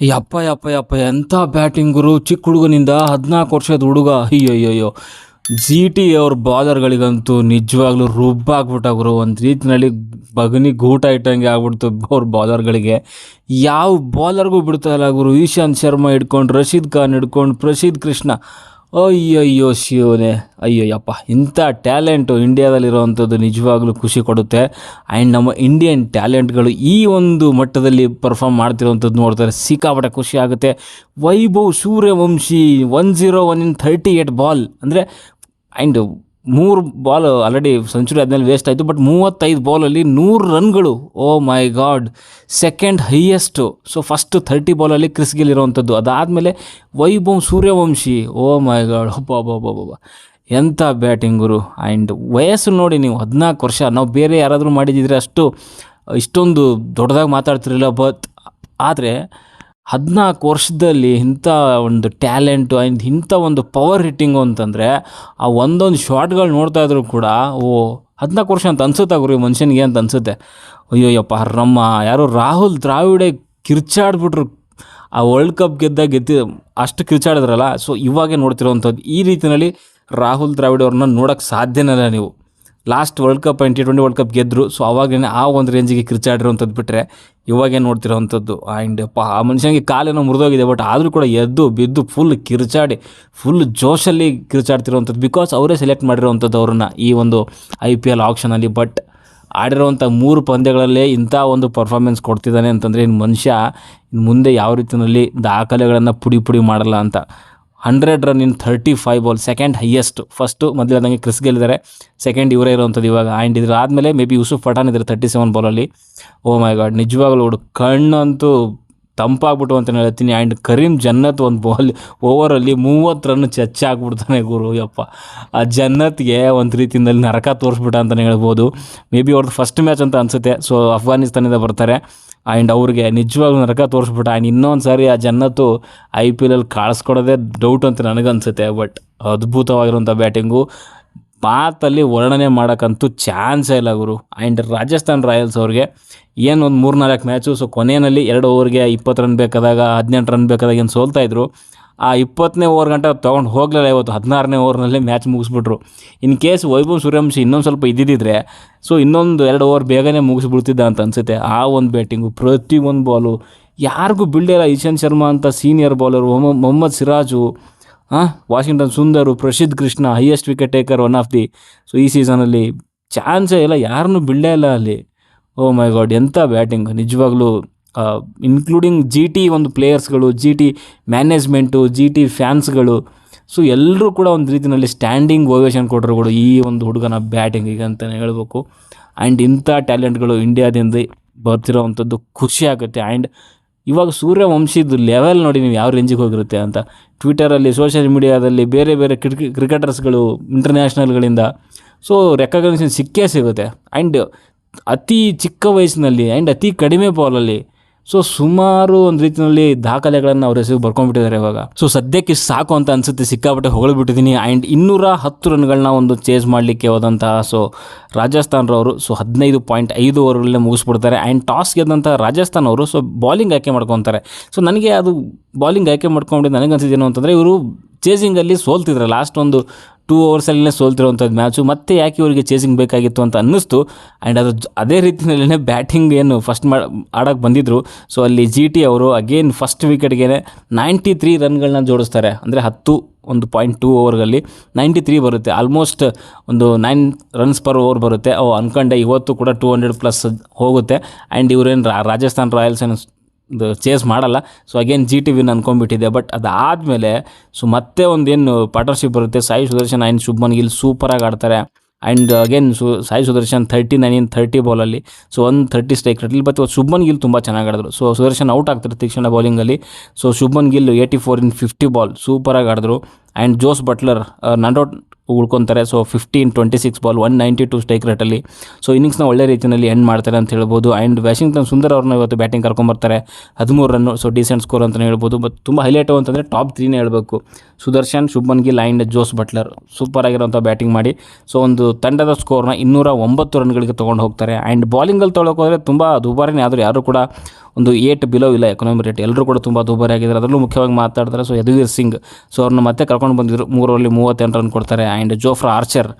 ಯಪ್ಪ ಯಪ್ಪ ಯಪ್ಪ ಎಂಥ ಬ್ಯಾಟಿಂಗ್ ಗುರು. ಚಿಕ್ಕ ಹುಡುಗನಿಂದ 14 ವರ್ಷದ ಹುಡುಗ. ಅಯ್ಯಯ್ಯೋ, ಜಿ ಟಿ ಅವ್ರ ಬಾಲರ್ಗಳಿಗಂತೂ ನಿಜವಾಗ್ಲೂ ರುಬ್ಬಾಗ್ಬಿಟ್ಟ ಗುರು. ಒಂದು ರೀತಿಯಲ್ಲಿ ಬಗನಿ ಗೂಟ ಇಟ್ಟಂಗೆ ಆಗ್ಬಿಡ್ತು ಅವ್ರ ಬಾಲರ್ಗಳಿಗೆ. ಯಾವ ಬಾಲರ್ಗೂ ಬಿಡ್ತಾ ಇಲ್ಲ ಗುರು. ಇಶಾಂತ್ ಶರ್ಮಾ ಹಿಡ್ಕೊಂಡು, ರಶೀದ್ ಖಾನ್ ಹಿಡ್ಕೊಂಡು, ಪ್ರಸಿದ್ಧ ಕೃಷ್ಣ, ಅಯ್ಯಯ್ಯೋ ಶಿವನೇ, ಅಯ್ಯಯ್ಯಪ್ಪ. ಇಂಥ ಟ್ಯಾಲೆಂಟು ಇಂಡಿಯಾದಲ್ಲಿರೋವಂಥದ್ದು ನಿಜವಾಗ್ಲೂ ಖುಷಿ ಕೊಡುತ್ತೆ. ಆ್ಯಂಡ್ ನಮ್ಮ ಇಂಡಿಯನ್ ಟ್ಯಾಲೆಂಟ್ಗಳು ಈ ಒಂದು ಮಟ್ಟದಲ್ಲಿ ಪರ್ಫಾರ್ಮ್ ಮಾಡ್ತಿರೋವಂಥದ್ದು ನೋಡ್ತಾರೆ ಸಿಕ್ಕಾಪಟ್ಟೆ ಖುಷಿ ಆಗುತ್ತೆ. ವೈಭವ್ ಸೂರ್ಯವಂಶಿ 101 in 38 ಬಾಲ್ ಅಂದರೆ, ಆ್ಯಂಡ್ 3 ಬಾಲ್ ಆಲ್ರೆಡಿ ಸೆಂಚುರಿ ಆದಮೇಲೆ ವೇಸ್ಟ್ ಆಯಿತು. ಬಟ್ 35 ಬಾಲಲ್ಲಿ 100 ರನ್ಗಳು. Oh my God, second highest. So first 30 ಬಾಲಲ್ಲಿ ಕ್ರಿಸ್ ಗೇಲ್ ಇರೋವಂಥದ್ದು. ಅದಾದಮೇಲೆ Vaibhav Suryavanshi. Oh my God, ಹಬ್ಬ ಎಂಥ ಬ್ಯಾಟಿಂಗರು. ಆ್ಯಂಡ್ ವಯಸ್ಸು ನೋಡಿ ನೀವು, 14 ವರ್ಷ. ನಾವು ಬೇರೆ ಯಾರಾದರೂ ಮಾಡಿದಿದ್ರೆ ಇಷ್ಟೊಂದು ದೊಡ್ಡದಾಗಿ ಮಾತಾಡ್ತಿರಲಿಲ್ಲ. ಆದರೆ 14 ವರ್ಷದಲ್ಲಿ ಇಂಥ ಒಂದು ಟ್ಯಾಲೆಂಟು ಆ್ಯಂಡ್ ಇಂಥ ಒಂದು ಪವರ್ ಹಿಟ್ಟಿಂಗು ಅಂತಂದರೆ, ಆ ಒಂದೊಂದು ಶಾಟ್ಗಳು ನೋಡ್ತಾ ಇದ್ರು ಕೂಡ, 14 ವರ್ಷ ಅಂತ ಅನ್ಸುತ್ತೆ ಗುರು ಮನುಷ್ಯನಿಗೆ ಅಂತ ಅನಿಸುತ್ತೆ. ಅಯ್ಯೋಯ್ಯಪ್ಪ, ಯಾರೋ ರಾಹುಲ್ ದ್ರಾವಿಡೆ ಕಿರ್ಚಾಡ್ಬಿಟ್ರು ಆ ವರ್ಲ್ಡ್ ಕಪ್ ಗೆದ್ದಿ ಅಷ್ಟು ಕಿರ್ಚಾಡಿದ್ರಲ್ಲ. ಸೊ ಇವಾಗೇ ನೋಡ್ತಿರೋವಂಥದ್ದು. ಈ ರೀತಿಯಲ್ಲಿ ರಾಹುಲ್ ದ್ರಾವಿಡ್ ಅವ್ರನ್ನ ನೋಡೋಕ್ಕೆ ಸಾಧ್ಯನೇ ಇಲ್ಲ ನೀವು. Last world cup 2020 world cup ಗೆದ್ದರು. ಸೊ ಅವಾಗಲೇ ಆ ಒಂದು ರೇಂಜಿಗೆ ಕಿರ್ಚಾಡಿರೋವಂಥದ್ದು ಬಿಟ್ಟರೆ ಇವಾಗೇ ನೋಡ್ತಿರೋವಂಥದ್ದು. ಆ್ಯಂಡ್ ಆ ಮನುಷ್ಯನಿಗೆ ಕಾಲೇನೋ ಮುರಿದೋಗಿದೆ, ಬಟ್ ಆದರೂ ಕೂಡ ಎದ್ದು ಬಿದ್ದು ಫುಲ್ ಕಿರ್ಚಾಡಿ ಫುಲ್ ಜೋಶಲ್ಲಿ ಕಿರ್ಚಾಡ್ತಿರೋವಂಥದ್ದು. ಬಿಕಾಸ್ ಅವರೇ ಸೆಲೆಕ್ಟ್ ಮಾಡಿರೋವಂಥದ್ದು ಅವ್ರನ್ನ ಈ ಒಂದು IPL ಆಕ್ಷನಲ್ಲಿ. ಬಟ್ ಆಡಿರೋವಂಥ 3 ಪಂದ್ಯಗಳಲ್ಲೇ ಇಂಥ ಒಂದು ಪರ್ಫಾರ್ಮೆನ್ಸ್ ಕೊಡ್ತಿದ್ದಾನೆ ಅಂತಂದರೆ, ಇನ್ನು ಮನುಷ್ಯ ಇನ್ನು ಮುಂದೆ ಯಾವ ರೀತಿಯಲ್ಲಿ ದಾಖಲೆಗಳನ್ನು ಪುಡಿ ಮಾಡಲ್ಲ ಅಂತ. 100 run in 35 ball, second highest. First ಮೊದಲನೇದಾಗಿ ಕ್ರಿಸ್ ಗೇಲ್ ಇದ್ದಾರೆ, ಸೆಕೆಂಡ್ ಇವರೇ ಇರೋವಂಥದ್ದು ಇವಾಗ. ಆ್ಯಂಡ್ ಇದ್ರ ಆದಮೇಲೆ ಮೇ ಬಿ ಯೂಸುಫ್ ಪಠಾನ್ ಇದ್ದಾರೆ 37 ಬಾಲಲ್ಲಿ. ಓ ಮೈ ಗಾಡ್, ನಿಜವಾಗ್ಲೂ ಕಣ್ಣಂತೂ ತಂಪಾಗ್ಬಿಟ್ಟು ಅಂತ ಹೇಳ್ತೀನಿ. ಆ್ಯಂಡ್ ಕರೀಮ್ ಜನ್ನತ್ ಒಂದು ಓವರಲ್ಲಿ 30 ರನ್ ಚಚ್ಚಾಗ್ಬಿಡ್ತಾನೆ ಗುರು. ಯಪ್ಪ, ಆ ಜನ್ನತ್ಗೆ ಒಂದು ರೀತಿಯಲ್ಲಿ ನರಕ ತೋರಿಸ್ಬಿಟ್ಟ ಅಂತಲೇ ಹೇಳ್ಬೋದು. ಮೇ ಬಿ ಅವ್ರದ್ದು ಫಸ್ಟ್ ಮ್ಯಾಚ್ ಅಂತ ಅನಿಸುತ್ತೆ. ಸೊ ಅಫ್ಘಾನಿಸ್ತಾನದಿಂದ ಬರ್ತಾರೆ. ಆ್ಯಂಡ್ ಅವ್ರಿಗೆ ನಿಜವಾಗ್ಲೂ ನರಕ ತೋರಿಸ್ಬಿಟ್ಟ. ಆ್ಯಂಡ್ ಇನ್ನೊಂದು ಸಾರಿ ಆ ಜನ್ನತ್ತು IPL ಕಾಳಿಸ್ಕೊಡೋದೇ ಡೌಟ್ ಅಂತ ನನಗನ್ಸುತ್ತೆ. ಬಟ್ ಅದ್ಭುತವಾಗಿರುವಂಥ ಬ್ಯಾಟಿಂಗು, ಮಾತಲ್ಲಿ ವರ್ಣನೆ ಮಾಡೋಕ್ಕಂತೂ ಚಾನ್ಸೇ ಇಲ್ಲ ಗುರು. ಆ್ಯಂಡ್ ರಾಜಸ್ಥಾನ್ ರಾಯಲ್ಸ್ ಅವ್ರಿಗೆ ಏನು ಒಂದು 3-4 ಮ್ಯಾಚು. ಸೊ ಕೊನೆಯಲ್ಲಿ 2 ಓವರ್ಗೆ 20 ರನ್ ಬೇಕಾದಾಗ, 18 ರನ್ ಬೇಕಾದಾಗ ಏನು ಸೋಲ್ತಾಯಿದ್ರು. ಆ 20ನೇ ಓವರ್ ಗಂಟ ತೊಗೊಂಡು ಹೋಗಲಿಲ್ಲ. ಇವತ್ತು 16ನೇ ಓವರ್ನಲ್ಲೇ ಮ್ಯಾಚ್ ಮುಗಿಸ್ಬಿಟ್ರು. ಇನ್ ಕೇಸ್ ವೈಭವ್ ಸೂರ್ಯವಂಶಿ ಇನ್ನೊಂದು ಸ್ವಲ್ಪ ಇದ್ದಿದ್ದರೆ, ಸೊ ಇನ್ನೊಂದು 2 ಓವರ್ ಬೇಗನೆ ಮುಗಿಸ್ಬಿಡ್ತಿದ್ದ ಅಂತ ಅನಿಸುತ್ತೆ. ಆ ಒಂದು ಬ್ಯಾಟಿಂಗು, ಪ್ರತಿಯೊಂದು ಬಾಲು ಯಾರಿಗೂ ಬಿಡಲಿಲ್ಲ. ಇಶಾಂತ್ ಶರ್ಮಾ ಅಂತ ಸೀನಿಯರ್ ಬಾಲರು, ಮೊಹಮ್ಮದ್ ಸಿರಾಜು, ವಾಷಿಂಗ್ಟನ್ ಸುಂದರು, ಪ್ರಸಿದ್ಧ Krishna, highest wicket taker, one of the. So ಈ ಸೀಸನಲ್ಲಿ ಚಾನ್ಸೇ ಇಲ್ಲ, ಯಾರನ್ನೂ ಬಿಡಲೇ ಇಲ್ಲ ಅಲ್ಲಿ. ಓ ಮೈ ಗಾಡ್, ಎಂಥ ಬ್ಯಾಟಿಂಗ್ ನಿಜವಾಗ್ಲೂ. ಇನ್ಕ್ಲೂಡಿಂಗ್ GT ಒಂದು ಪ್ಲೇಯರ್ಸ್ಗಳು, GT ಮ್ಯಾನೇಜ್ಮೆಂಟು, GT ಫ್ಯಾನ್ಸ್ಗಳು. ಸೊ ಎಲ್ಲರೂ ಕೂಡ ಒಂದು ರೀತಿಯಲ್ಲಿ ಸ್ಟ್ಯಾಂಡಿಂಗ್ ಓವೇಷನ್ ಕೊಟ್ಟರುಗಳು ಈ ಒಂದು ಹುಡುಗನ ಬ್ಯಾಟಿಂಗಿಗೆ ಅಂತಲೇ ಹೇಳ್ಬೇಕು. ಆ್ಯಂಡ್ ಇಂಥ ಟ್ಯಾಲೆಂಟ್ಗಳು ಇಂಡಿಯಾದಿಂದ ಬರ್ತಿರೋವಂಥದ್ದು ಖುಷಿ ಆಗುತ್ತೆ. ಆ್ಯಂಡ್ ಇವಾಗ ಸೂರ್ಯವಂಶಿದು ಲೆವೆಲ್ ನೋಡಿ ನೀವು ಯಾವ ರೇಂಜಿಗೆ ಹೋಗಿರುತ್ತೆ ಅಂತ. ಟ್ವಿಟರಲ್ಲಿ, ಸೋಷಿಯಲ್ ಮೀಡಿಯಾದಲ್ಲಿ ಬೇರೆ ಕ್ರಿಕೆಟರ್ಸ್ಗಳು ಇಂಟರ್ನ್ಯಾಷನಲ್ಗಳಿಂದ ಸೊ ರೆಕಗ್ನೇಷನ್ ಸಿಕ್ಕೇ ಸಿಗುತ್ತೆ. ಆ್ಯಂಡ್ ಅತಿ ಚಿಕ್ಕ ವಯಸ್ಸಿನಲ್ಲಿ ಆ್ಯಂಡ್ ಅತಿ ಕಡಿಮೆ ಬಾಲಲ್ಲಿ ಸೊ ಸುಮಾರು ಒಂದು ರೀತಿಯಲ್ಲಿ ದಾಖಲೆಗಳನ್ನು ಅವ್ರ ಹೆಸರು ಬರ್ಕೊಂಡ್ಬಿಟ್ಟಿದ್ದಾರೆ ಇವಾಗ. ಸೊ ಸದ್ಯಕ್ಕೆ ಸಾಕು ಅಂತ ಅನಿಸುತ್ತೆ, ಸಿಕ್ಕಾಪಟ್ಟೆ ಹೊಗಳ್ಬಿಟ್ಟಿದ್ದೀನಿ. ಆ್ಯಂಡ್ 210 ರನ್ಗಳನ್ನ ಒಂದು ಚೇಸ್ ಮಾಡಲಿಕ್ಕೆ ಹೋದಂತಹ ಸೊ ರಾಜಸ್ಥಾನ್ರವರು ಸೊ 15.5 ಓವರ್ಗಳಲ್ಲೇ ಮುಗಿಸ್ಬಿಡ್ತಾರೆ. ಆ್ಯಂಡ್ ಟಾಸ್ ಗೆದ್ದಂಥ ರಾಜಸ್ಥಾನ್ ಅವರು ಸೊ ಬಾಲಿಂಗ್ ಆಯ್ಕೆ ಮಾಡ್ಕೊತಾರೆ. ಸೊ ನನಗೆ ಅದು ಬಾಲಿಂಗ್ ಆಯ್ಕೆ ಮಾಡ್ಕೊಂಡಿದ್ದು ನನಗನ್ಸಿದ್ದೇನು ಅಂತಂದರೆ, ಇವರು ಚೇಸಿಂಗಲ್ಲಿ ಸೋಲ್ತಿದ್ರು ಲಾಸ್ಟ್ ಒಂದು 2 ಓವರ್ಸಲ್ಲೇ ಸೋಲ್ತಿರೋವಂಥದ್ದು ಮ್ಯಾಚು. ಮತ್ತೆ ಯಾಕೆ ಇವರಿಗೆ ಚೇಸಿಂಗ್ ಬೇಕಾಗಿತ್ತು ಅಂತ ಅನ್ನಿಸ್ತು. ಆ್ಯಂಡ್ ಅದೇ ರೀತಿಯಲ್ಲೇ ಬ್ಯಾಟಿಂಗ್ ಏನು ಫಸ್ಟ್ ಆಡೋಕ್ಕೆ ಬಂದಿದ್ದರು. ಸೊ ಅಲ್ಲಿ GT ಅವರು ಅಗೇನ್ ಫಸ್ಟ್ ವಿಕೆಟ್ಗೆ 93 ರನ್ಗಳನ್ನ ಜೋಡಿಸ್ತಾರೆ. ಅಂದರೆ 1.2 ಓವರ್ಗಳಲ್ಲಿ 93 ಬರುತ್ತೆ. ಆಲ್ಮೋಸ್ಟ್ ಒಂದು 9 ರನ್ಸ್ ಪರ್ ಓವರ್ ಬರುತ್ತೆ. ಅನ್ಕೊಂಡೆ ಇವತ್ತು ಕೂಡ 200+ ಹೋಗುತ್ತೆ. ಆ್ಯಂಡ್ ಇವರೇನು ರಾಜಸ್ಥಾನ್ ರಾಯಲ್ಸ್ ಏನು ಚೇಸ್ ಮಾಡಲ್ಲ. ಸೊ ಅಗೇನ್ GT ವಿನ್ ಅಂದ್ಕೊಂಡ್ಬಿಟ್ಟಿದೆ. ಬಟ್ ಅದಾದಮೇಲೆ ಸೊ ಮತ್ತೆ ಒಂದೇನು ಪಾರ್ಟ್ನರ್ಶಿಪ್ ಬರುತ್ತೆ. ಸಾಯಿ ಸುದರ್ಶನ್ ಆ್ಯಂಡ್ ಶುಭ್ಮನ್ ಗಿಲ್ ಸೂಪರಾಗಿ ಆಡ್ತಾರೆ. And again Sai Sudharsan 39 in 30 ಬಾಲಲ್ಲಿ ಸೊ 130 ಸ್ಟ್ರೈಕ್ ರೇಟಲ್ಲಿ. ಬಟ್ ಶುಭ್ಮನ್ ಗಿಲ್ ತುಂಬ ಚೆನ್ನಾಗಿ ಆಡಿದ್ರು. ಸೊ ಸುದರ್ಶನ್ ಔಟ್ ಆಗ್ತಾರೆ ತೀಕ್ಷ್ಣ ಬೌಲಿಂಗಲ್ಲಿ. So Shubman Gill 84 in 50 ball ಸೂಪರಾಗಿ ಆಡಿದ್ರು. ಆ್ಯಂಡ್ ಜೋಸ್ ಬಟ್ಲರ್ ನಾಟ್ ಉಳ್ಕೊತಾರೆ. ಸೊ 50 in 26 ಬಾಲ್ 192 ಸ್ಟ್ರೈಕ್ ರೇಟಲ್ಲಿ. ಸೊ ಇನ್ನಿಂಗ್ಸ್ನ ಒಳ್ಳೆ ರೀತಿಯಲ್ಲಿ ಎಂಡ್ ಮಾಡ್ತಾರೆ ಅಂತ ಹೇಳ್ಬೋದು. ಆ್ಯಂಡ್ ವಾಷಿಂಗ್ಟನ್ ಸುಂದರ್ ಅವ್ರನ್ನ ಇವತ್ತು ಬ್ಯಾಟಿಂಗ್ ಕರ್ಕೊಂಬರ್ತಾರೆ, 13 ರನ್ನು. ಸೊ ಡೀಸೆಂಟ್ ಸ್ಕೋರ್ ಅಂತಲೇ ಹೇಳ್ಬೋದು. ಬಟ್ ತುಂಬ ಹೈಲೈಟು ಅಂತಂದರೆ ಟಾಪ್ 3ನೇ ಹೇಳ್ಬೇಕು. Sudharsan, Shubman Gill and Jos Buttler super ಆಗಿರೋಂಥ ಬ್ಯಾಟಿಂಗ್ ಮಾಡಿ ಸೊ ಒಂದು ತಂಡದ ಸ್ಕೋರ್ನ 209 ರನ್ಗಳಿಗೆ ತೊಗೊಂಡು ಹೋಗ್ತಾರೆ. ಆ್ಯಂಡ್ ಬಾಲಿಂಗಲ್ಲಿ ತೊಗೊಳಕ್ಕೆ ಹೋದರೆ ತುಂಬ ದುಬಾರಿನೇ ಆದರೂ ಯಾರೂ ಕೂಡ ಒಂದು 8 ಬಿಲೋ ಇಲ್ಲ ಎಕಾನಮಿ ರೇಟ್. ಎಲ್ಲರೂ ಕೂಡ ತುಂಬ ದುಬಾರಿ ಆಗಿದ್ದಾರೆ. ಅದರಲ್ಲೂ ಮುಖ್ಯವಾಗಿ ಮಾತಾಡ್ತಾರೆ. ಸೊ ಯದುವೀರ್ ಸಿಂಗ್, ಸೊ ಅವ್ರನ್ನ ಮತ್ತೆ ಕರ್ಕೊಂಡು ಬಂದಿದ್ರು. 3 ಓವರಲ್ಲಿ 38 ರನ್ ಕೊಡ್ತಾರೆ. ಆ್ಯಂಡ್ ಜೋಫ್ರಾ ಆರ್ಚರ್,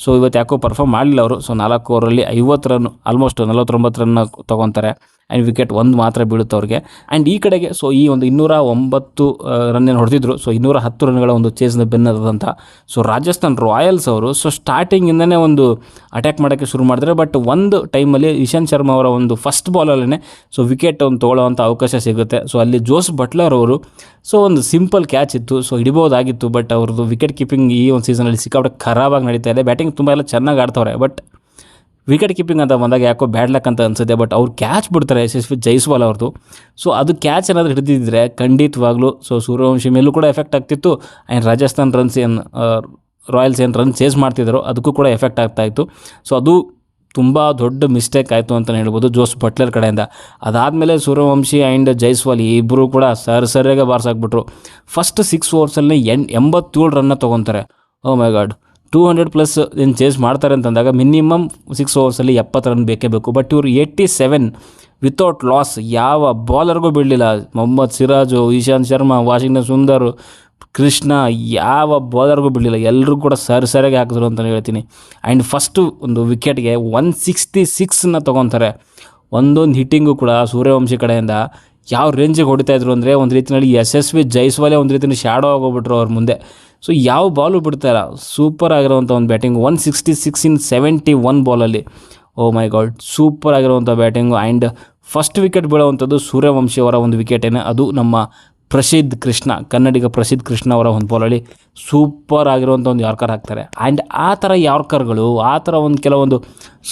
ಸೊ ಇವತ್ತು ಯಾಕೋ ಪರ್ಫಾರ್ಮ್ ಮಾಡಲಿಲ್ಲ ಅವರು. ಸೊ 4 ಓವರಲ್ಲಿ 50 ರನ್, ಆಲ್ಮೋಸ್ಟ್ 49 ರನ್ನ ತೊಗೊತಾರೆ. ಆ್ಯಂಡ್ ವಿಕೆಟ್ ಒಂದು ಮಾತ್ರ ಬೀಳುತ್ತೆ ಅವ್ರಿಗೆ. ಆ್ಯಂಡ್ ಈ ಕಡೆಗೆ ಸೊ ಈ ಒಂದು 209 ರನ್ ಏನು ಹೊಡೆದಿದ್ರು. ಸೊ 210 ರನ್ಗಳ ಒಂದು ಚೇಸ್ನ ಬೆನ್ನದಂತ ಸೊ ರಾಜಸ್ಥಾನ್ ರಾಯಲ್ಸ್ ಅವರು ಸೊ ಸ್ಟಾರ್ಟಿಂಗಿಂದನೇ ಒಂದು ಅಟ್ಯಾಕ್ ಮಾಡೋಕ್ಕೆ ಶುರು ಮಾಡಿದ್ರೆ. ಬಟ್ ಒಂದು ಟೈಮಲ್ಲಿ ಇಶಾಂತ್ ಶರ್ಮಾ ಅವರ ಒಂದು ಫಸ್ಟ್ ಬಾಲಲ್ಲೇ ಸೊ ವಿಕೆಟ್ ಒಂದು ತೊಗೊಳ್ಳೋವಂಥ ಅವಕಾಶ ಸಿಗುತ್ತೆ. ಸೊ ಅಲ್ಲಿ ಜೋಸ್ ಬಟ್ಲರ್ ಅವರು ಸೊ ಒಂದು ಸಿಂಪಲ್ ಕ್ಯಾಚ್ ಇತ್ತು, ಸೊ ಹಿಡಿಬೋದಾಗಿತ್ತು. ಬಟ್ ಅವ್ರದ್ದು ವಿಕೆಟ್ ಕೀಪಿಂಗ್ ಈ ಒಂದು ಸೀಸನಲ್ಲಿ ಸಿಕ್ಕಾಪಟ್ಟೆ ಖರಾಬಾಗಿ ನಡೀತಾ ಇದೆ. ಬ್ಯಾಟಿಂಗ್ ತುಂಬ ಎಲ್ಲ ಚೆನ್ನಾಗಿ ಆಡ್ತವ್ರೆ, ಬಟ್ ವಿಕೆಟ್ ಕೀಪಿಂಗ್ ಅಂತ ಬಂದಾಗ ಯಾಕೋ ಬ್ಯಾಡ್ ಲಕ್ ಅಂತ ಅನಿಸುತ್ತೆ. ಬಟ್ ಅವ್ರು ಕ್ಯಾಚ್ ಬಿಡ್ತಾರೆ ಯಶಸ್ವಿ ಜೈಸ್ವಾಲ್ ಅವ್ರದ್ದು. ಸೊ ಅದು ಕ್ಯಾಚ್ ಏನಾದರೂ ಹಿಡಿದಿದ್ದರೆ ಖಂಡಿತವಾಗ್ಲೂ ಸೊ ಸೂರ್ಯವಂಶಿ ಮೇಲೂ ಕೂಡ ಎಫೆಕ್ಟ್ ಆಗ್ತಿತ್ತು. ಆ್ಯಂಡ್ ರಾಜಸ್ಥಾನ್ ರಾಯಲ್ಸ್ ಏನು ರನ್ ಚೇಸ್ ಮಾಡ್ತಿದ್ರು ಅದಕ್ಕೂ ಕೂಡ ಎಫೆಕ್ಟ್ ಆಗ್ತಾಯಿತ್ತು. ಸೊ ಅದು ತುಂಬ ದೊಡ್ಡ ಮಿಸ್ಟೇಕ್ ಆಯಿತು ಅಂತಲೇ ಹೇಳ್ಬೋದು ಜೋಸ್ ಬಟ್ಲರ್ ಕಡೆಯಿಂದ. ಅದಾದಮೇಲೆ ಸೂರ್ಯವಂಶಿ ಆ್ಯಂಡ್ ಜೈಸ್ವಾಲ್ ಇಬ್ಬರು ಕೂಡ ಸರಿಯಾಗಿ ಬಾರ್ಸಾಕ್ಬಿಟ್ರು. First 6 ಓವರ್ಸಲ್ಲಿ 87 Ranna ತೊಗೊತಾರೆ. O my god, 200+ ಏನು ಚೇಸ್ ಮಾಡ್ತಾರೆ ಅಂತಂದಾಗ ಮಿನಿಮಮ್ 6 ಓವರ್ಸಲ್ಲಿ 70 ರನ್ ಬೇಕೇ ಬೇಕು. ಬಟ್ ಇವರು 87 ವಿತೌಟ್ ಲಾಸ್, ಯಾವ ಬಾಲರ್ಗೂ ಬಿಡಲಿಲ್ಲ. ಮೊಹಮ್ಮದ್ ಸಿರಾಜು, ಇಶಾಂತ್ ಶರ್ಮಾ, ವಾಷಿಂಗ್ಟನ್ ಸುಂದರ್, ಕೃಷ್ಣ, ಯಾವ ಬಾಲರ್ಗೂ ಬಿಡಲಿಲ್ಲ. ಎಲ್ಲರೂ ಕೂಡ ಸರಿಯಾಗಿ ಹಾಕಿದ್ರು ಅಂತಲೇ ಹೇಳ್ತೀನಿ. ಆ್ಯಂಡ್ ಫಸ್ಟು ಒಂದು ವಿಕೆಟ್ಗೆ 166ನ ತೊಗೊತಾರೆ. ಒಂದೊಂದು ಹಿಟ್ಟಿಂಗು ಕೂಡ ಸೂರ್ಯವಂಶಿ ಕಡೆಯಿಂದ ಯಾವ ರೇಂಜಿಗೆ ಹೊಡಿತಾಯಿದ್ರು ಅಂದರೆ ಒಂದು ರೀತಿಯಲ್ಲಿ ಯಶಸ್ವಿ ಜೈಸ್ವಾಲೇ ಒಂದು ರೀತಿಯಲ್ಲಿ ಶ್ಯಾಡೋ ಆಗೋಗ್ಬಿಟ್ರು ಅವ್ರ ಮುಂದೆ. ಸೊ ಯಾವ ಬಾಲು ಬಿಡ್ತಾರ, ಸೂಪರ್ ಆಗಿರೋವಂಥ ಒಂದು ಬ್ಯಾಟಿಂಗ್. 166 ಇನ್ 71 ಬಾಲಲ್ಲಿ. ಓ ಮೈ ಗಾಡ್, ಸೂಪರ್ ಆಗಿರುವಂಥ ಬ್ಯಾಟಿಂಗು. ಆ್ಯಂಡ್ ಫಸ್ಟ್ ವಿಕೆಟ್ ಬೀಳೋವಂಥದ್ದು ಸೂರ್ಯವಂಶಿ ಅವರ ಒಂದು ವಿಕೆಟೇನೆ, ಅದು ನಮ್ಮ ಪ್ರಸಿದ್ಧ ಕೃಷ್ಣ, ಕನ್ನಡಿಗ ಪ್ರಸಿದ್ಧ ಕೃಷ್ಣ ಅವರ ಒಂದು ಬಾಲಲ್ಲಿ ಸೂಪರ್ ಆಗಿರುವಂಥ ಒಂದು ಯಾರ್ಕರ್ ಹಾಕ್ತಾರೆ. ಆ್ಯಂಡ್ ಆ ಥರ ಯಾರ್ಕರ್ಗಳು, ಆ ಥರ ಒಂದು ಕೆಲವೊಂದು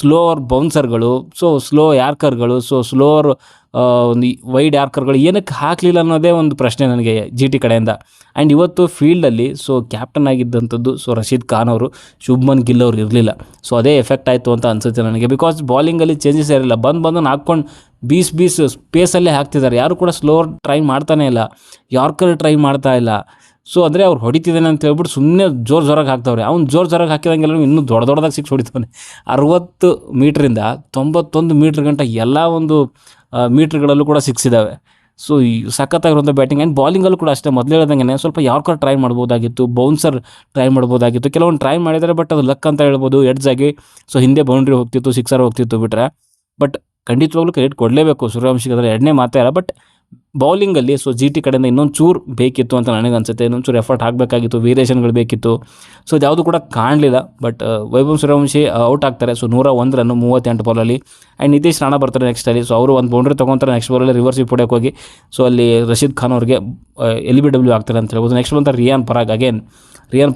ಸ್ಲೋವರ್ ಬೌನ್ಸರ್ಗಳು, ಸೊ ಸ್ಲೋ ಯಾರ್ಕರ್ಗಳು, ಸೊ ಸ್ಲೋವರ್ ಒಂದು ವೈಡ್ ಯಾರ್ಕರ್ಗಳು ಏನಕ್ಕೆ ಹಾಕಲಿಲ್ಲ ಅನ್ನೋದೇ ಒಂದು ಪ್ರಶ್ನೆ ನನಗೆ GT ಕಡೆಯಿಂದ. ಆ್ಯಂಡ್ ಇವತ್ತು ಫೀಲ್ಡಲ್ಲಿ ಸೊ ಕ್ಯಾಪ್ಟನ್ ಆಗಿದ್ದಂಥದ್ದು ಸೊ ರಶೀದ್ ಖಾನ್ ಅವರು, ಶುಭ್ಮನ್ ಗಿಲ್ ಅವರು ಇರಲಿಲ್ಲ. ಸೊ ಅದೇ ಎಫೆಕ್ಟ್ ಆಯಿತು ಅಂತ ಅನಿಸುತ್ತೆ ನನಗೆ. ಬಿಕಾಸ್ ಬಾಲಿಂಗಲ್ಲಿ ಚೇಂಜಸ್ ಇರಲಿಲ್ಲ. ಬಂದು ಹಾಕ್ಕೊಂಡು 20 ಸ್ಪೇಸಲ್ಲೇ ಹಾಕ್ತಿದ್ದಾರೆ. ಯಾರು ಕೂಡ ಸ್ಲೋವರ್ ಟ್ರೈ ಮಾಡ್ತಾನೇ ಇಲ್ಲ, ಯಾರ್ಕರ್ ಟ್ರೈ ಮಾಡ್ತಾ ಇಲ್ಲ. ಸೊ ಅಂದರೆ ಅವ್ರು ಹೊಡಿತಿದ್ದಾನೆ ಅಂತ ಹೇಳ್ಬಿಟ್ಟು ಸುಮ್ಮನೆ ಜೋರಾಗಿ ಹಾಕ್ತವ್ರೆ. ಅವ್ನು ಜೋರಾಗಿ ಹಾಕಿದಂಗೆಲ್ಲ ಇನ್ನೂ ದೊಡ್ಡದಾಗಿ 6 ಹೊಡಿತಾನೆ. 60 ಮೀಟ್ರಿಂದ 91 ಮೀಟ್ರ್ ಗಂಟ ಎಲ್ಲ ಒಂದು ಮೀಟ್ರ್ಗಳಲ್ಲೂ ಕೂಡ 6 ಇದ್ದಾವೆ. ಸೊ ಈ ಸಖತ್ತಾಗಿರುವಂಥ ಬ್ಯಾಟಿಂಗ್. ಆ್ಯಂಡ್ ಬಾಲಿಂಗಲ್ಲೂ ಕೂಡ ಅಷ್ಟೇ, ಮೊದಲು ಹೇಳ್ದಂಗೆ ಸ್ವಲ್ಪ ಯಾರ್ಕರ್ ಟ್ರೈ ಮಾಡ್ಬೋದಾಗಿತ್ತು, ಬೌನ್ಸರ್ ಟ್ರೈ ಮಾಡ್ಬೋದಾಗಿತ್ತು. ಕೆಲವೊಂದು ಟ್ರೈ ಮಾಡಿದರೆ, ಬಟ್ ಅದು ಲಕ್ ಅಂತ ಹೇಳ್ಬೋದು. ಎಡ್ಜಾಗಿ ಸೊ ಹಿಂದೆ ಬೌಂಡ್ರಿ ಹೋಗ್ತಿತ್ತು, 6 ಹೋಗ್ತಿತ್ತು ಬಿಟ್ಟರೆ. ಬಟ್ ಖಂಡಿತವಾಗ್ಲೂ ಕ್ರೆಡಿಟ್ ಕೊಡಲೇಬೇಕು ಸೂರ್ಯವಂಶಿಗೆ, ಅದರ ಎರಡನೇ ಮಾತೇ ಇಲ್ಲ. ಬಟ್ ಬೌಲಿಂಗಲ್ಲಿ ಸೊ GT ಕಡೆಯಿಂದ ಇನ್ನೊಂದು ಚೂರು ಬೇಕಿತ್ತು ಅಂತ ನನಗೆ ಅನಿಸುತ್ತೆ. ಇನ್ನೊಂದು ಚೂರು ಎಫರ್ಟ್ ಹಾಕಬೇಕಾಗಿತ್ತು, ವೇರಿಯೇಷನ್ಗಳು ಬೇಕಿತ್ತು. ಸೊ ಅದು ಕೂಡ ಕಾಣಲಿಲ್ಲ. ಬಟ್ ವೈಭವ್ ಸೂರ್ಯವಂಶಿ ಔಟ್ ಆಗ್ತಾರೆ. ಸೊ 101 ರನ್ನು 38 ಬಾಲಲ್ಲಿ. ಆ್ಯಂಡ್ ನಿತೀಶ್ ರಾಣಾ ಬರ್ತಾರೆ ನೆಕ್ಸ್ಟಲ್ಲಿ. ಸೊ ಅವರು ಒಂದು ಬೌಂಡ್ರಿ ತೊಗೊತಾರೆ. ನೆಕ್ಸ್ಟ್ ಬಾಲಲ್ಲಿ ರಿವರ್ಸ್ ಹೊಡೆಯೋಕೆ ಹೋಗಿ ಸೊ ಅಲ್ಲಿ ರಶೀದ್ ಖಾನ್ ಅವ್ರಿಗೆ LBW ಆಗ್ತಾರೆ ಅಂತ ಹೇಳ್ಬೋದು. ನೆಕ್ಸ್ಟ್ ಬಂತ ರಿಯಾನ್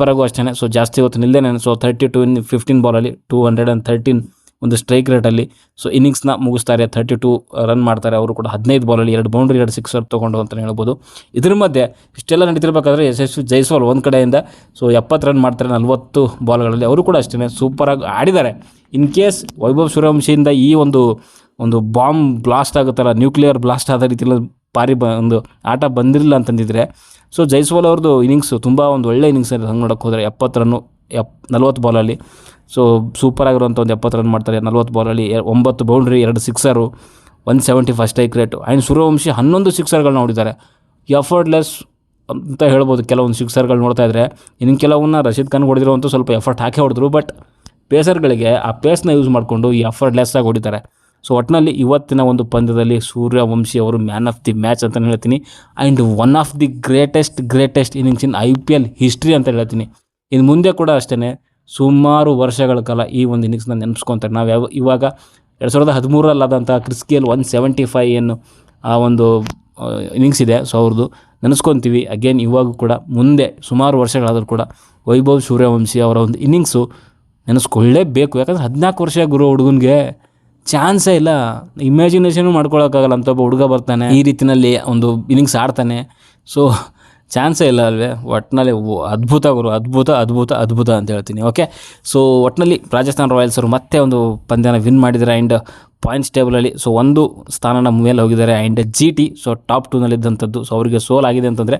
ಪರಾಗು ಅಷ್ಟೇ. ಸೊ ಜಾಸ್ತಿ ಹೊತ್ತು ನಿಲ್ಲದೇನೆ. ಸೊ 32 ಇನ್ 15 ಬಾಲಲ್ಲಿ 213 ಒಂದು ಸ್ಟ್ರೈಕ್ ರೇಟಲ್ಲಿ ಸೊ ಇನ್ನಿಂಗ್ಸ್ನ ಮುಗಿಸ್ತಾರೆ. 32 ರನ್ ಮಾಡ್ತಾರೆ. ಅವರು ಕೂಡ 15 ಬಾಲಲ್ಲಿ 2 ಬೌಂಡ್ರಿ 2 ಸಿಕ್ಸರ್ ತೊಗೊಂಡು ಅಂತಲೇ ಹೇಳ್ಬೋದು. ಇದ್ರ ಮಧ್ಯೆ ಇಷ್ಟೆಲ್ಲ ನಡೀತಿರ್ಬೇಕಾದ್ರೆ ಯಶಸ್ವಿ ಜೈಸ್ವಾಲ್ ಒಂದು ಕಡೆಯಿಂದ ಸೊ 70 ರನ್ ಮಾಡ್ತಾರೆ 40 ಬಾಲ್ಗಳಲ್ಲಿ. ಅವರು ಕೂಡ ಅಷ್ಟೇ ಸೂಪರಾಗಿ ಆಡಿದ್ದಾರೆ. ಇನ್ ಕೇಸ್ ವೈಭವ್ ಸೂರ್ಯವಂಶಿಯಿಂದ ಈ ಒಂದು ಬಾಂಬ್ ಬ್ಲಾಸ್ಟ್ ಆಗುತ್ತಲ್ಲ, ನ್ಯೂಕ್ಲಿಯರ್ ಬ್ಲಾಸ್ಟ್ ಆದ ರೀತಿಯಲ್ಲಿ ಒಂದು ಆಟ ಬಂದಿರಲಿಲ್ಲ ಅಂತಂದಿದ್ರೆ ಸೊ ಜೈಸ್ವಾಲ್ ಅವ್ರದ್ದು ಇನ್ನಿಂಗ್ಸು ತುಂಬ ಒಂದು ಒಳ್ಳೆ ಇನ್ನಿಂಗ್ಸ್ ಹಂಗೆ ನೋಡೋಕ್ಕೆ ಹೋದರೆ 70 ರನ್ನು 40 ಬಾಲಲ್ಲಿ. ಸೊ ಸೂಪರ್ ಆಗಿರುವಂಥ ಒಂದು 70 ರನ್ ಮಾಡ್ತಾರೆ 40 ಬಾಲಲ್ಲಿ. 9 boundary 2 sixer, 175 strike rate. And Suryavanshi 11 ಸಿಕ್ಸರ್ಗಳನ್ನ ಹೊಡಿದ್ದಾರೆ. ಎಫರ್ಟ್ಲೆಸ್ ಅಂತ ಹೇಳ್ಬೋದು. ಕೆಲವೊಂದು ಸಿಕ್ಸರ್ಗಳು ನೋಡ್ತಾ ಇದ್ದರೆ, ಇನ್ನು ಕೆಲವನ್ನ ರಶೀದ್ ಖಾನ್ ಹೊಡೆದಿರುವಂಥ ಸ್ವಲ್ಪ ಎಫರ್ಟ್ ಹಾಕಿ ಹೊಡೆದ್ರು. ಬಟ್ ಪೇಸರ್ಗಳಿಗೆ ಆ ಪೇಸ್ನ ಯೂಸ್ ಮಾಡಿಕೊಂಡು ಈ ಎಫರ್ಟ್ಲೆಸ್ ಆಗಿ ಹೊಡಿತಾರೆ. ಸೊ ಒಟ್ಟಿನಲ್ಲಿ ಇವತ್ತಿನ ಒಂದು ಪಂದ್ಯದಲ್ಲಿ ಸೂರ್ಯವಂಶಿ ಅವರು ಮ್ಯಾನ್ ಆಫ್ ದಿ ಮ್ಯಾಚ್ ಅಂತ ಹೇಳ್ತೀನಿ. And one of the greatest innings in IPL history ಅಂತ ಹೇಳ್ತೀನಿ. ಇನ್ನು ಮುಂದೆ ಕೂಡ ಅಷ್ಟೇ ಸುಮಾರು ವರ್ಷಗಳ ಕಾಲ ಈ ಒಂದು ಇನ್ನಿಂಗ್ಸ್ನ ನೆನೆಸ್ಕೊತಾರೆ. ನಾವು ಇವಾಗ 2013 ಕ್ರಿಸ್ ಗೇಲ್ 175 ಏನು ಆ ಒಂದು ಇನ್ನಿಂಗ್ಸ್ ಇದೆ. ಸೊ ಅವ್ರದ್ದು ನೆನೆಸ್ಕೊತೀವಿ ಅಗೇನ್. ಇವಾಗ ಕೂಡ ಮುಂದೆ ಸುಮಾರು ವರ್ಷಗಳಾದರೂ ಕೂಡ ವೈಭವ್ ಸೂರ್ಯವಂಶಿ ಅವರ ಒಂದು ಇನ್ನಿಂಗ್ಸು ನೆನೆಸ್ಕೊಳ್ಳೇಬೇಕು. ಯಾಕಂದರೆ 14 ವರ್ಷ ಗುರು ಹುಡುಗನಿಗೆ ಚಾನ್ಸೇ ಇಲ್ಲ. ಇಮ್ಯಾಜಿನೇಷನು ಮಾಡ್ಕೊಳಕ್ಕಾಗಲ್ಲ. ಅಂತ ಒಬ್ಬ ಹುಡುಗ ಬರ್ತಾನೆ, ಈ ರೀತಿಯಲ್ಲಿ ಒಂದು ಇನ್ನಿಂಗ್ಸ್ ಆಡ್ತಾನೆ. ಸೊ ಚಾನ್ಸೇ ಇಲ್ಲ ಅಲ್ವೇ. ಒಟ್ಟಿನಲ್ಲಿ ಅದ್ಭುತ ಗುರು, ಅದ್ಭುತ ಅಂತ ಹೇಳ್ತೀನಿ. ಓಕೆ, ಸೊ ಒಟ್ಟಿನಲ್ಲಿ ರಾಜಸ್ಥಾನ್ ರಾಯಲ್ಸ್ ಅವರು ಮತ್ತೆ ಒಂದು ಪಂದ್ಯನ ವಿನ್ ಮಾಡಿದ್ದಾರೆ. ಆ್ಯಂಡ್ ಪಾಯಿಂಟ್ಸ್ ಟೇಬಲಲ್ಲಿ ಸೊ ಒಂದು ಸ್ಥಾನನ ಮೇಲೆ ಹೋಗಿದ್ದಾರೆ. ಆ್ಯಂಡ್ GT ಸೊ ಟಾಪ್ 2ನಲ್ಲಿದ್ದಂಥದ್ದು. ಸೊ ಅವರಿಗೆ ಸೋಲ್ ಆಗಿದೆ ಅಂತಂದರೆ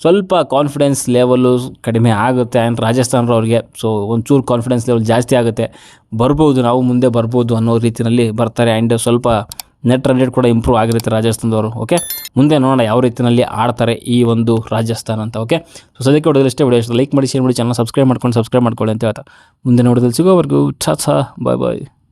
ಸ್ವಲ್ಪ ಕಾನ್ಫಿಡೆನ್ಸ್ ಲೆವೆಲ್ಲು ಕಡಿಮೆ ಆಗುತ್ತೆ. ಆ್ಯಂಡ್ ರಾಜಸ್ಥಾನವ್ರಿಗೆ ಸೊ ಒಂಚೂರು ಕಾನ್ಫಿಡೆನ್ಸ್ ಲೆವೆಲ್ ಜಾಸ್ತಿ ಆಗುತ್ತೆ. ಬರ್ಬೋದು, ನಾವು ಮುಂದೆ ಬರ್ಬೋದು ಅನ್ನೋ ರೀತಿಯಲ್ಲಿ ಬರ್ತಾರೆ. ಆ್ಯಂಡ್ ಸ್ವಲ್ಪ ನೆಟ್ ರನ್ ರೇಟ್ ಕೂಡ ಇಂಪ್ರೂವ್ ಆಗಿರುತ್ತೆ ರಾಜಸ್ಥಾನದವರು. ಓಕೆ, ಮುಂದೆ ನೋಡೋಣ ಯಾವ ರೀತಿಯಲ್ಲಿ ಆಡ್ತಾರೆ ಈ ಒಂದು ರಾಜಸ್ಥಾನ ಅಂತ. ಓಕೆ, ಸೊ ಸದ್ಯಕ್ಕೆ ಹೊಡೆದ್ರೆ ಇಷ್ಟೇ, ವಿಡಿಯೋ ಲೈಕ್ ಮಾಡಿ, ಶೇರ್ ಮಾಡಿ, ಚಾನಲ್ ಸಬ್ಸ್ಕ್ರೈಬ್ ಮಾಡ್ಕೊಳ್ಳಿ ಅಂತ ಹೇಳ್ತಾ ಮುಂದೆ ನೋಡೋದ್ರಲ್ಲಿ ಸಿಗೋವರೆಗೂ ಛಾ ಬಾಯ್ ಬಾಯ್.